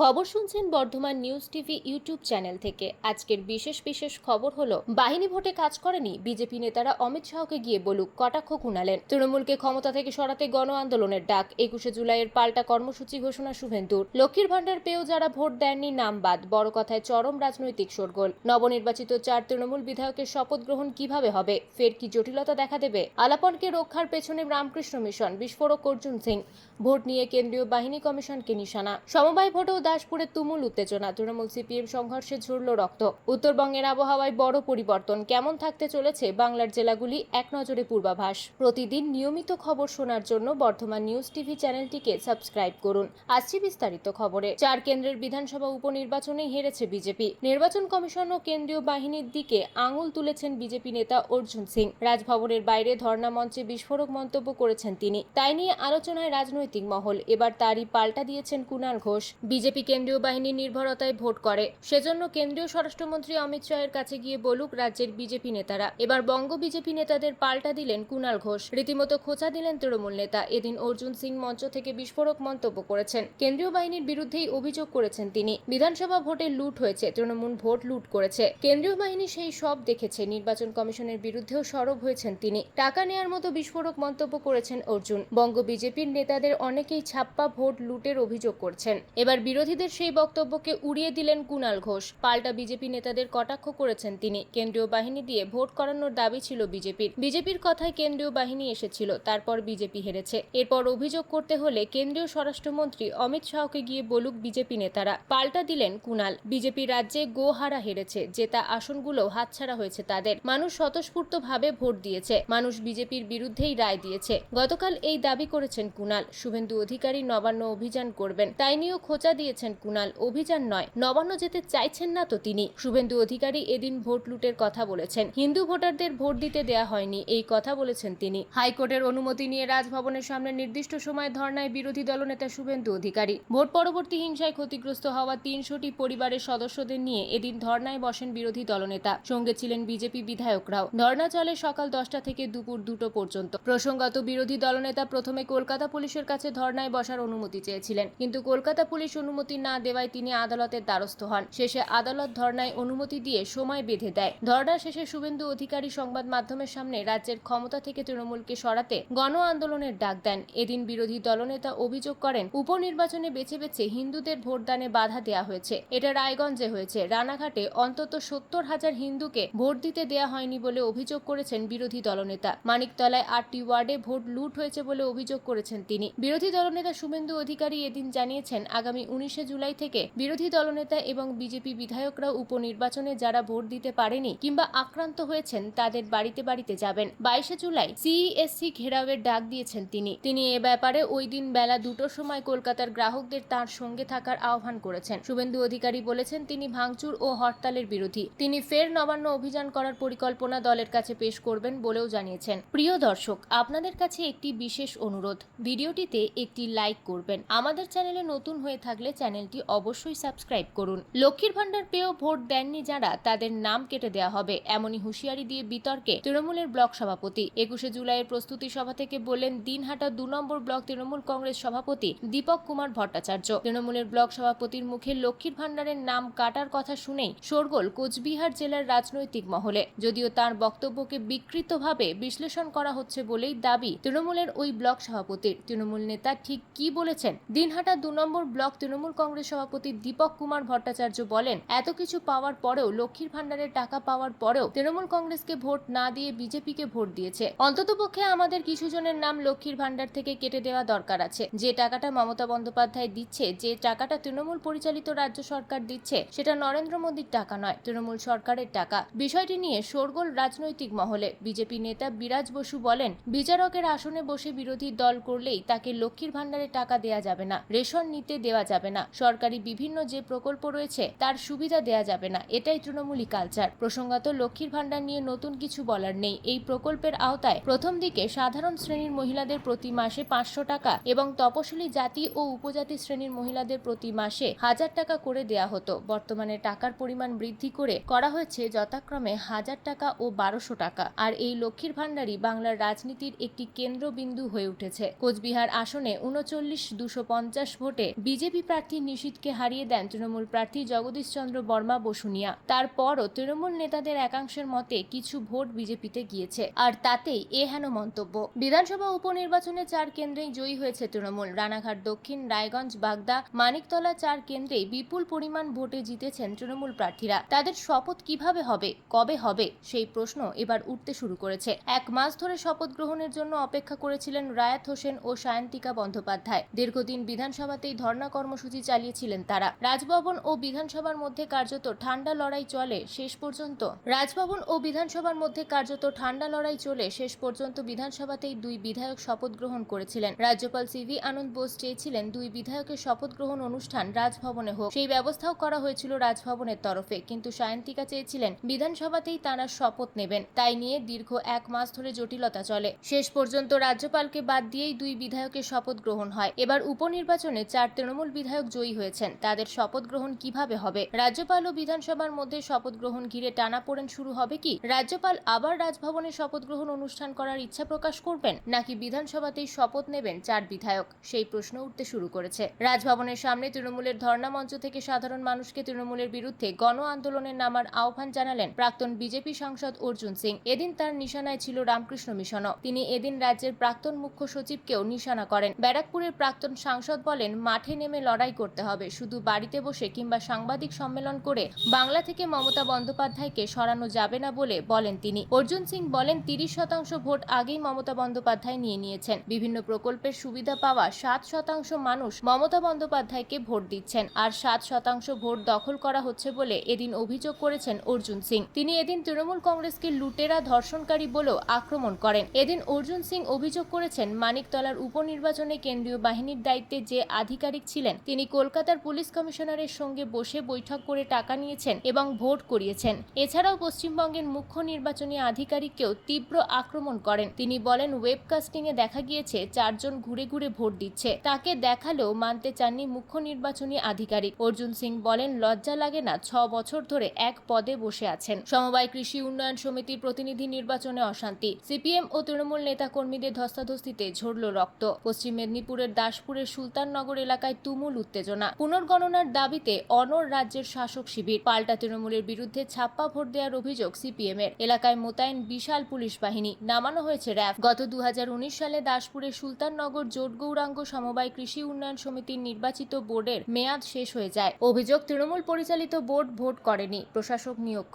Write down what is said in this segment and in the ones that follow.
খবর শুনছেন Bardhaman news TV YouTube channel থেকে। আজকের বিশেষ খবর হলো, বাহিনী ভোটে কাজ করেনি, বিজেপি নেতারা অমিত শাহকে গিয়ে বলুক, কটাক্ষ কুণালের। তৃণমূলকে ক্ষমতা থেকে সরাতে গণ আন্দোলনের ডাক। 21শে জুলাইয়ের পাল্টা কর্মসূচি ঘোষণা শুভেন্দুর। লক্ষ্মীর ভান্ডার পেয়েও যারা ভোট দেননি নাম বাদ। বড় কথায় চরম রাজনৈতিক শোরগোল। নবনির্বাচিত 4 তৃণমূল বিধায়কের শপথ গ্রহণ কিভাবে হবে, ফের কি জটিলতা দেখা দেবে? আলাপনকে রক্ষার পেছনে রামকৃষ্ণ মিশন, বিস্ফোরক অর্জুন সিং। ভোট নিয়ে কেন্দ্রীয় বাহিনী কমিশনকে নিশানা। সমবায় ভোটেও দাসপুরে তুমুল উত্তেজনা। তৃণমূল সিপিএম সংঘর্ষে ঝরল রক্ত। উত্তরবঙ্গের আবহাওয়ায় বড় পরিবর্তন। কেমন থাকতে চলেছে বাংলার জেলাগুলি, এক নজরে পূর্বাভাস। প্রতিদিন নিয়মিত খবর শোনার জন্য বর্ধমান নিউজ টিভি চ্যানেলটিকে সাবস্ক্রাইব করুন। আসছি বিস্তারিত খবরে। 4 কেন্দ্রের বিধানসভা উপনির্বাচনেই হেরেছে বিজেপি। নির্বাচন কমিশন ও কেন্দ্রীয় বাহিনীর দিকে আঙুল তুলেছেন বিজেপি নেতা অর্জুন সিং। রাজভবনের বাইরে ধর্ণা মঞ্চে বিস্ফোরক মন্তব্য করেছেন তিনি। তাই নিয়ে আলোচনায় রাজনৈতিক মহল। এবার তারই পাল্টা দিয়েছেন কুণাল ঘোষ। বিজেপি কেন্দ্রীয় বাহিনীর নির্ভরতায় ভোট করে, সেজন্য কেন্দ্রীয় স্বরাষ্ট্রমন্ত্রী অমিত শাহের কাছে গিয়ে বলুক রাজ্যের বিজেপি নেতারা। এবার বঙ্গ বিজেপি নেতাদের পাল্টা দিলেন কুণাল ঘোষ। রীতিমতো খোঁচা দিলেন তৃণমূল নেতা। এদিন অর্জুন সিং মঞ্চ থেকে বিস্ফোরক মন্তব্য করেছেন। কেন্দ্রীয় বাহিনীর বিরুদ্ধেই অভিযোগ করেছেন তিনি। বিধানসভা ভোটে লুট হয়েছে, তৃণমূল ভোট লুট করেছে, কেন্দ্রীয় বাহিনী সেই সব দেখেছে। নির্বাচন কমিশনের বিরুদ্ধেও সরব হয়েছেন তিনি। টাকা নেয়ার মতো বিস্ফোরক মন্তব্য করেছেন অর্জুন। বঙ্গ বিজেপির নেতাদের অনেকেই ছাপ্পা ভোট লুটের অভিযোগ করছেন। এবার বিরোধীদের সেই বক্তব্যকে উড়িয়ে দিলেন কুণাল ঘোষ। পাল্টা বিজেপি নেতাদের কটাক্ষ করেছেন তিনি। কেন্দ্রীয় বাহিনী দিয়ে ভোট করানোর দাবি ছিল বিজেপির কথায় কেন্দ্রীয় বাহিনী এসেছিল, তারপর বিজেপি হেরেছে। এরপর অভিযোগ করতে হলে কেন্দ্রীয় স্বরাষ্ট্রমন্ত্রী অমিত শাহকে গিয়ে বলুক বিজেপি নেতারা। পাল্টা দিলেন কুণাল। বিজেপি রাজ্যে গোহারা হেরেছে, জেতা আসনগুলো হাতছাড়া হয়েছে তাদের। মানুষ স্বতঃস্ফূর্তভাবে ভোট দিয়েছে, মানুষ বিজেপির বিরুদ্ধেই রায় দিয়েছে। গতকাল এই দাবি করেছেন কুণাল। শুভেন্দু অধিকারী নবান্ন অভিযান করবেন, তাই নিয়েও খোঁচা দিয়েছেন কুণাল। অভিযান নয়, নবান্ন যেতে চাইছেন না তো তিনি। শুভেন্দু অধিকারী এদিন ভোট লুটের কথা বলেছেন। হিন্দু ভোটারদের ভোট দিতে দেয়া হয়নি, এই কথা বলেছেন তিনি। হাইকোর্টের অনুমতি নিয়ে রাজভবনের সামনে নির্দিষ্ট সময় ধর্নায় বিরোধী দলনেতা শুভেন্দু অধিকারী। ভোট পরবর্তী হিংসায় ক্ষতিগ্রস্ত হওয়া 300টি পরিবারের সদস্যদের নিয়ে এদিন ধর্নায় বসেন বিরোধী দলনেতা। সঙ্গে ছিলেন বিজেপি বিধায়করাও। ধর্না চলে সকাল 10টা থেকে দুপুর 2টো পর্যন্ত। প্রসঙ্গত, বিরোধী দলনেতা প্রথমে কলকাতা পুলিশের কাছে ধর্নায় বসার অনুমতি চেয়েছিলেন, কিন্তু কলকাতা পুলিশ অনুমতি না দেওয়ায় তিনি আদালতের দ্বারস্থ হন। শেষে আদালত ধর্নায় অনুমতি দিয়ে সময় বেঁধে দেয়। ধর্না শেষে শুভেন্দু অধিকারী সংবাদ মাধ্যমের সামনে রাজ্যের ক্ষমতা থেকে তৃণমূলকে সরাতে গণ আন্দোলনের ডাক দেন। এদিন বিরোধী দলনেতা অভিযোগ করেন, উপনির্বাচনে বেছে বেছে হিন্দুদের ভোটদানে বাধা দেওয়া হয়েছে। এটা রায়গঞ্জে হয়েছে। রানাঘাটে অন্তত 70,000 হিন্দুকে ভোট দিতে দেওয়া হয়নি বলে অভিযোগ করেছেন বিরোধী দলনেতা। মানিকতলায় 8টি ওয়ার্ডে ভোট লুট হয়েছে বলে অভিযোগ করেছেন তিনি। বিরোধী দলনেতা শুভেন্দু অধিকারী এদিন জানিয়েছেন, আগামী 19শে জুলাই থেকে বিরোধী দলনেতা এবং বিজেপি বিধায়করা উপনির্বাচনে যারা ভোট দিতে পারেনি কিংবা আক্রান্ত হয়েছেন তাদের বাড়িতে বাড়িতে যাবেন। 22শে জুলাই সিইএসসি ঘেরাওয়ের ডাক দিয়েছেন তিনি এ ব্যাপারে ওই দিন বেলা 2টোর সময় কলকাতার গ্রাহকদের তার সঙ্গে থাকার আহ্বান করেছেন। শুভেন্দু অধিকারী বলেছেন, তিনি ভাঙচুর ও হরতালের বিরোধী। তিনি ফের নবান্ন অভিযান করার পরিকল্পনা দলের কাছে পেশ করবেন বলেও জানিয়েছেন। প্রিয় দর্শক, আপনাদের কাছে একটি বিশেষ অনুরোধ, ভিডিওটিতে একটি লাইক করবেন। আমাদের চ্যানেলে নতুন হয়ে থাকলে চ্যানেলটি অবশ্যই সাবস্ক্রাইব করুন। লক্ষ্মীর ভান্ডার পেয়েও ভোট দেননি যারা, তাদের নাম কেটে দেওয়া হবে, এমনই হুঁশিয়ারি দিয়ে বিতর্কে তৃণমূলের ব্লক সভাপতি। 21শে জুলাইয়ের প্রস্তুতি সভা থেকে বললেন দিনহাটা 2 নম্বর ব্লক তৃণমূল কংগ্রেস সভাপতি দীপক কুমার ভট্টাচার্য। তৃণমূলের ব্লক সভাপতির মুখে লক্ষ্মীর ভান্ডারের নাম কাটার কথা শুনেই শোরগোল কোচবিহার জেলার রাজনৈতিক মহলে। যদিও তার বক্তব্যকে বিকৃতভাবে বিশ্লেষণ করা হচ্ছে বলেই দাবি তৃণমূলের ওই ব্লক সভাপতির। তৃণমূল নেতা ঠিক কি বলেছেন? দিনহাটা 2 নম্বর ব্লক তৃণমূল কংগ্রেস সভাপতি দীপক কুমার ভট্টাচার্য বলেন, এত কিছু পাওয়ার পরেও, লক্ষ্মীর ভান্ডারের টাকা পাওয়ার পরেও তৃণমূল কংগ্রেসকে ভোট না দিয়ে বিজেপিকে ভোট দিয়েছে। অন্ততপক্ষে আমাদের কিছু জনের নাম লক্ষ্মীর ভান্ডার থেকে কেটে দেওয়া দরকার আছে। যে টাকাটা মমতা বন্দ্যোপাধ্যায় দিচ্ছে, যে টাকাটা তৃণমূল পরিচালিত রাজ্য সরকার দিচ্ছে, সেটা নরেন্দ্র মোদীর টাকা নয়, তৃণমূল সরকারের টাকা। বিষয়টি নিয়ে শোরগোল রাজনৈতিক মহলে। বিজেপি নেতা বিরাজ বসু বলেন, বিচারকের আসনে বসে বিরোধী দল করলেই তাকে লক্ষ্মীর ভান্ডারে টাকা দেয়া যাবে না, রেশন নিতে দেওয়া যাবে না, সরকারি বিভিন্ন যে প্রকল্প রয়েছে তার সুবিধা দেয়া যাবে না, এটাই তৃণমূলী কালচার। প্রসঙ্গত, লক্ষ্মীর ভান্ডার নিয়ে নতুন কিছু বলার নেই। এই প্রকল্পের আওতায় প্রথম দিকে সাধারণ শ্রেণীর মহিলাদের প্রতি মাসে 500 টাকা এবং তপশিলি জাতি ও উপজাতি শ্রেণীর মহিলাদের প্রতি মাসে 1000 টাকা করে দেয়া হতো। বর্তমানে টাকার পরিমাণ বৃদ্ধি করে করা হয়েছে যথাক্রমে 1000 টাকা ও 1200 টাকা। আর এই লক্ষ্মীর ভান্ডারই বাংলার রাজনীতির একটি কেন্দ্রবিন্দু হয়ে উঠেছে। কোচবিহার আসনে 39,250 ভোটে বিজেপি প্রার্থী প্রার্থী নিশীথকে হারিয়ে দেন তৃণমূল প্রার্থী জগদীশ চন্দ্র বর্মা বসুনিয়া। তারপরও তৃণমূল নেতাদের একাংশের মতে কিছু ভোট বিজেপিতে গিয়েছে, আর তাতেই এহেন মন্তব্য। বিধানসভা উপনির্বাচনে 4 কেন্দ্রেই জয়ী হয়েছে তৃণমূল। রানাঘাট দক্ষিণ, রায়গঞ্জ, বাগদা, মানিকতলা 4 কেন্দ্রেই বিপুল পরিমাণ ভোটে জিতেছেন তৃণমূল প্রার্থীরা। তাদের শপথ কিভাবে হবে, কবে হবে, সেই প্রশ্ন এবার উঠতে শুরু করেছে। 1 মাস ধরে শপথ গ্রহণের জন্য অপেক্ষা করেছিলেন রায়াত হোসেন ও সায়ন্তিকা বন্দ্যোপাধ্যায়। দীর্ঘদিন বিধানসভাতেই ধর্ণা কর্মসূচি চালিয়েছিলেন তারা। রাজভবন ও বিধানসভার মধ্যে কার্যত ঠান্ডা লড়াই চলে শেষ পর্যন্ত। শেষ পর্যন্ত বিধানসভাতেই 2 বিধায়ক শপথ গ্রহণ করেছিলেন। রাজ্যপাল সিভি আনন্দ বোস চেয়েছিলেন 2 বিধায়কের শপথ গ্রহণ অনুষ্ঠান রাজভবনে হোক। সেই ব্যবস্থাও করা হয়েছিল রাজভবনের তরফে, কিন্তু সায়ন্তিকা চেয়েছিলেন বিধানসভাতেই তাঁরা শপথ নেবেন। তাই নিয়ে দীর্ঘ 1 মাস ধরে জটিলতা চলে। শেষ পর্যন্ত রাজ্যপালকে বাদ দিয়েই 2 বিধায়কের শপথ গ্রহণ হয়। এবার উপনির্বাচনে 4 তৃণমূল বিধায়ক জয়ী হয়েছেন। তাদের শপথ গ্রহণ কিভাবে হবে? রাজ্যপাল ও বিধানসভার মধ্যে শপথ গ্রহণ ঘিরে টানাপোড়েন শুরু হবে কি? রাজ্যপাল আবার রাজভবনে শপথ গ্রহণ অনুষ্ঠান করার ইচ্ছা প্রকাশ করবেন, নাকি বিধানসভাতেই শপথ নেবেন 4 বিধায়ক? সেই প্রশ্ন উঠতে শুরু করেছে। রাজভবনের সামনে তৃণমূলের ধর্ণা মঞ্চ থেকে সাধারণ মানুষকে তৃণমূলের বিরুদ্ধে গণ আন্দোলনে নামার আহ্বান জানালেন প্রাক্তন বিজেপি সাংসদ অর্জুন সিং। এদিন তার নিশানায় ছিল রামকৃষ্ণ মিশনও। তিনি এদিন রাজ্যের প্রাক্তন মুখ্য সচিবকেও নিশানা করেন। ব্যারাকপুরের প্রাক্তন সাংসদ বলেন, মাঠে নেমে লড়াই করতে হবে, শুধু বাড়িতে বসে কিংবা সাংবাদিক সম্মেলন করে বাংলা থেকে মমতা বন্দ্যোপাধ্যায়কে সরানো যাবে না বলে বলেন তিনি। অর্জুন সিং বলেন, 30% ভোট আগেই মমতা বন্দ্যোপাধ্যায় নিয়েছেন। বিভিন্ন প্রকল্পের সুবিধা পাওয়া 7% মানুষ মমতা বন্দ্যোপাধ্যায়কে ভোট দিচ্ছেন, আর 7% ভোট দখল করা হচ্ছে বলে এদিন অভিযোগ করেছেন অর্জুন সিং। তিনি এদিন তৃণমূল কংগ্রেসকে লুটেরা, ধর্ষণকারী বলেও আক্রমণ করেন। এদিন অর্জুন সিং অভিযোগ করেছেন, মানিকতলার উপনির্বাচনে কেন্দ্রীয় বাহিনীর দায়িত্বে যে আধিকারিক ছিলেন তিনি কলকাতার পুলিশ কমিশনারের সঙ্গে বসে বৈঠক করে টাকা নিয়েছেন এবং ভোট করিয়েছেন। এছাড়াও পশ্চিমবঙ্গের মুখ্য নির্বাচনী আধিকারিককেও তীব্র আক্রমণ করেন। তিনি বলেন, ওয়েবকাস্টিংয়ে দেখা গিয়েছে 4 জন ঘুরে ঘুরে ভোট দিচ্ছে, তাকে দেখালেও মানতে চাননি মুখ্য নির্বাচনী আধিকারিক। অর্জুন সিং বলেন, লজ্জা লাগে না? 6 বছর ধরে এক পদে বসে আছেন। সমবায় কৃষি উন্নয়ন সমিতির প্রতিনিধি নির্বাচনে অশান্তি। সিপিএম ও তৃণমূল নেতা কর্মীদের ধস্তাধস্তিতে ঝরল রক্ত। পশ্চিম মেদিনীপুরের দাসপুরের সুলতাননগর এলাকায় তুমুল উত্তেজনা। পুনর্গণনার দাবিতে অনড় রাজ্যের শাসক শিবির। পাল্টা তৃণমূলের বিরুদ্ধে ছাপ্পা ভোট দেওয়ার অভিযোগ সিপিএম এর। এলাকায় মোতায়েন বিশাল পুলিশ বাহিনী, নামানো হয়েছে র্যাব। গত 2019 সালে দাসপুরের সুলতাননগর জোট গৌরাঙ্গ সমবায় কৃষি উন্নয়ন সমিতির নির্বাচিত বোর্ডের মেয়াদ শেষ হয়ে যায়। অভিযোগ, তৃণমূল পরিচালিত বোর্ড ভোট করেনি, প্রশাসক নিয়োগ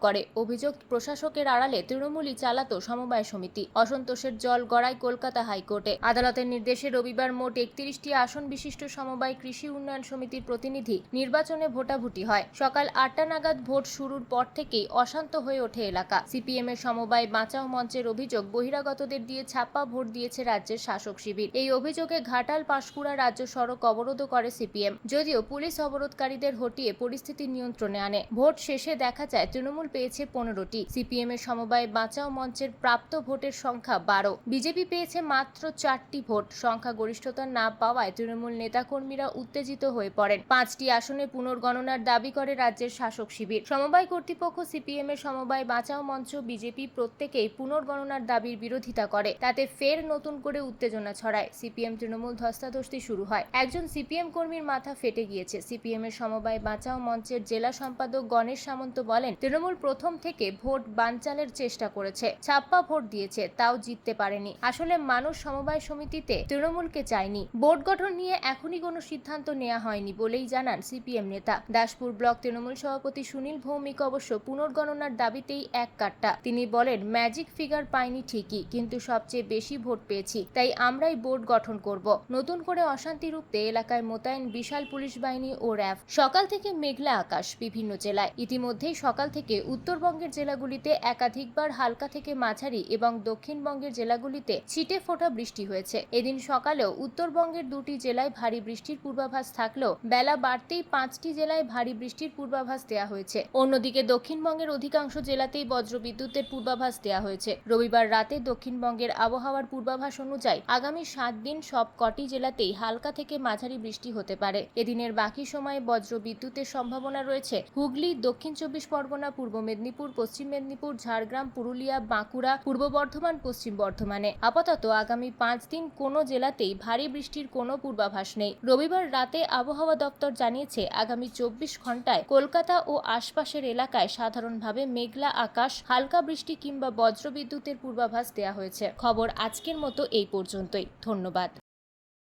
করে। অভিযোগ, প্রশাসকের আড়ালে তৃণমূলই চালাতো সমবায় সমিতি। অসন্তোষের জল গড়ায় কলকাতা হাইকোর্টে। আদালতের নির্দেশে রবিবার মোট 31টি আসন বিশিষ্ট সমবায় কৃষি উন্নয়ন সমিতির প্রতিনিধি নির্বাচনে ভোটাভুটি হয়। সকাল 8টা নাগাদ ভোট শুরুর পর থেকেই অশান্ত হয়ে ওঠে এলাকা। সিপিএম এর সমবায় বাঁচাও মঞ্চের অভিযোগ, বহিরাগতদের দিয়ে ছাপ্পা ভোট দিয়েছে রাজ্যের শাসক শিবির। এই অভিযোগে ঘাটাল পাঁশকুড়া রাজ্য সড়ক অবরোধ করে সিপিএম, যদিও পুলিশ অবরোধকারীদের হটিয়ে পরিস্থিতি নিয়ন্ত্রণে আনে। ভোট শেষে দেখা যায় তৃণমূল পেয়েছে 15টি। সিপিএম এর সমবায় বাঁচাও মঞ্চের প্রাপ্ত ভোটের সংখ্যা 12। বিজেপি পেয়েছে মাত্র 4টি ভোট। সংখ্যা গরিষ্ঠতা না পাওয়ায় তৃণমূল নেতাকর্মীরা উত্তেজিত হয়ে পড়েন। 5টি আসনে পুনর্গণনার দাবি করে রাজ্যের শাসক শিবির। সমবায় কর্তৃপক্ষ, সিপিএম এর সমবায় বাঁচাও মঞ্চ, বিজেপি প্রত্যেকেই পুনর্গণনার দাবির বিরোধিতা করে। তাতে ফের নতুন করে উত্তেজনা ছড়ায়। সিপিএম তৃণমূল ধস্তাধস্তি শুরু হয়। একজন সিপিএম কর্মীর মাথা ফেটে গিয়েছে। সিপিএম এর সমবায় বাঁচাও মঞ্চের জেলা সম্পাদক গণেশ সামন্ত বলেন, তৃণমূল প্রথম থেকে ভোট বানচালের চেষ্টা করেছে, ছাপ্পা ভোট দিয়েছে, তাও জিততে পারেনি। আসলে মানুষ সমবায় সমিতিতে তৃণমূলকে চায়নি। বোর্ড গঠন নিয়ে এখনই কোনো সিদ্ধান্ত নেওয়া হয়নি বলেই জানান সিপিএম নেতা। দাসপুর ব্লক তৃণমূল সভাপতি সুনীল ভৌমিক অবশ্য পুনর্গণনার দাবিতেই এক কাট্টা। তিনি বলেন, ম্যাজিক ফিগার পাইনি ঠিকই, কিন্তু সবচেয়ে বেশি ভোট পেয়েছি, তাই আমরাই বোর্ড গঠন করব। নতুন করে অশান্তি রুখতে এলাকায় মোতায়েন বিশাল পুলিশ বাহিনী ও র্যাব। সকাল থেকে মেঘলা আকাশ বিভিন্ন জেলায়। ইতিমধ্যেই সকাল থেকে উত্তরবঙ্গের জেলাগুলিতে একাধিকবার হালকা থেকে মাঝারি এবং দক্ষিণবঙ্গের জেলাগুলিতে ছিটে ফোটা বৃষ্টি হয়েছে। এদিন সকালেও উত্তরবঙ্গের 2টি জেলায় ভারী বৃষ্টির পূর্বাভাস থাকলেও বেলা বাড়তেই 5টি জেলায় ভারী বৃষ্টির পূর্বাভাস দেওয়া হয়েছে। অন্যদিকে দক্ষিণবঙ্গের অধিকাংশ জেলাতেই বজ্রবিদ্যুতের পূর্বাভাস দেওয়া হয়েছে। রবিবার রাতে দক্ষিণবঙ্গের আবহাওয়ার পূর্বাভাস অনুযায়ী আগামী 7 দিন সব কটি জেলাতেই হালকা থেকে মাঝারি বৃষ্টি হতে পারে। এদিনের বাকি সময়ে বজ্রবিদ্যুতের সম্ভাবনা রয়েছে হুগলি, দক্ষিণ 24 পরগনা, পূর্ব মেদিনীপুর, পশ্চিম মেদিনীপুর, ঝাড়গ্রাম, পুরুলিয়া, বাঁকুড়া, পূর্ব বর্ধমান, পশ্চিম বর্ধমানে। আপাতত আগামী 5 দিন কোনো জেলাতেই ভারী বৃষ্টির কোনো পূর্বাভাস নেই। রবিবার রাতে আবহাওয়া দপ্তর জানিয়েছে, আগামী 24 ঘন্টায় কলকাতা ও আশপাশের এলাকায় সাধারণভাবে মেঘলা আকাশ, হালকা বৃষ্টি কিংবা বজ্রবিদ্যুতের পূর্বাভাস দেওয়া হয়েছে। খবর আজকের মতো এই পর্যন্তই। ধন্যবাদ।